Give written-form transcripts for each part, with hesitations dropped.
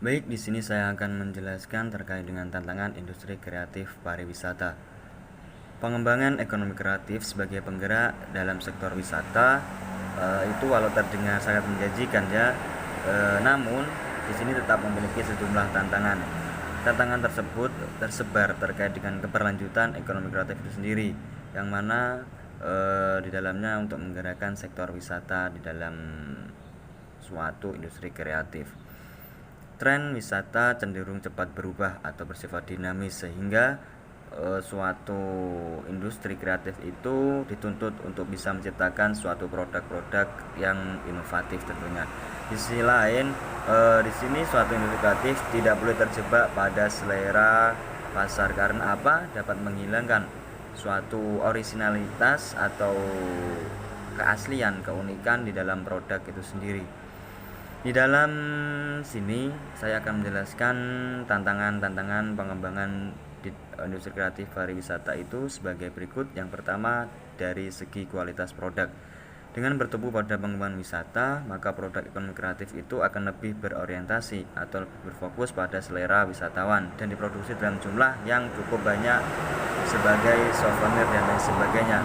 Baik, di sini saya akan menjelaskan terkait dengan tantangan industri kreatif pariwisata. Pengembangan ekonomi kreatif sebagai penggerak dalam sektor wisata itu walau terdengar sangat menjanjikan ya, namun di sini tetap memiliki sejumlah tantangan. Tantangan tersebut tersebar terkait dengan keberlanjutan ekonomi kreatif itu sendiri, yang mana di dalamnya untuk menggerakkan sektor wisata di dalam suatu industri kreatif. Tren wisata cenderung cepat berubah atau bersifat dinamis sehingga suatu industri kreatif itu dituntut untuk bisa menciptakan suatu produk-produk yang inovatif tentunya. Di sisi lain, di sini suatu industri kreatif tidak boleh terjebak pada selera pasar karena apa? Dapat menghilangkan suatu originalitas atau keaslian, keunikan di dalam produk itu sendiri. Di dalam sini saya akan menjelaskan tantangan-tantangan pengembangan di industri kreatif pariwisata itu sebagai berikut. Yang pertama, dari segi kualitas produk. Dengan bertumbuh pada pengembangan wisata, maka produk ekonomi kreatif itu akan lebih berorientasi atau berfokus pada selera wisatawan dan diproduksi dalam jumlah yang cukup banyak sebagai souvenir dan lain sebagainya.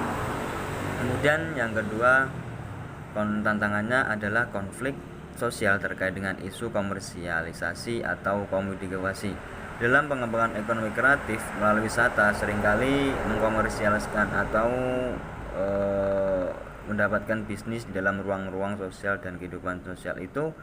Kemudian yang kedua, tantangannya adalah konflik sosial terkait dengan isu komersialisasi atau komodifikasi. Dalam pengembangan ekonomi kreatif melalui wisata seringkali mengkomersialiskan atau mendapatkan bisnis di dalam ruang-ruang sosial dan kehidupan sosial itu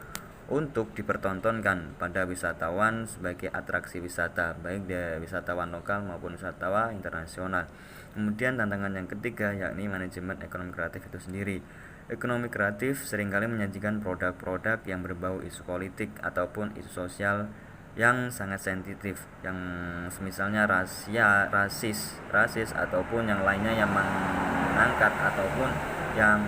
untuk dipertontonkan pada wisatawan sebagai atraksi wisata, baik dari wisatawan lokal maupun wisatawan internasional. Kemudian tantangan yang ketiga yakni manajemen ekonomi kreatif itu sendiri. Ekonomi kreatif seringkali menyajikan produk-produk yang berbau isu politik ataupun isu sosial yang sangat sensitif, yang misalnya rasis ataupun yang lainnya yang mengangkat ataupun yang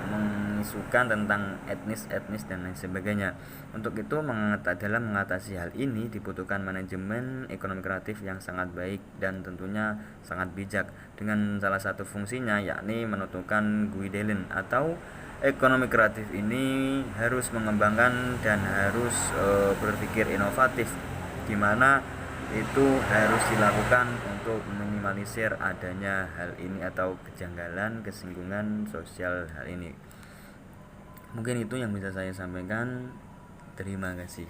mengisukan tentang etnis dan lain sebagainya. Untuk itu dalam mengatasi hal ini dibutuhkan manajemen ekonomi kreatif yang sangat baik dan tentunya sangat bijak, dengan salah satu fungsinya yakni menentukan guideline atau ekonomi kreatif ini harus mengembangkan dan harus berpikir inovatif, di mana itu harus dilakukan untuk meminimalisir adanya hal ini atau kejanggalan, kesinggungan sosial hal ini. Mungkin itu yang bisa saya sampaikan. Terima kasih.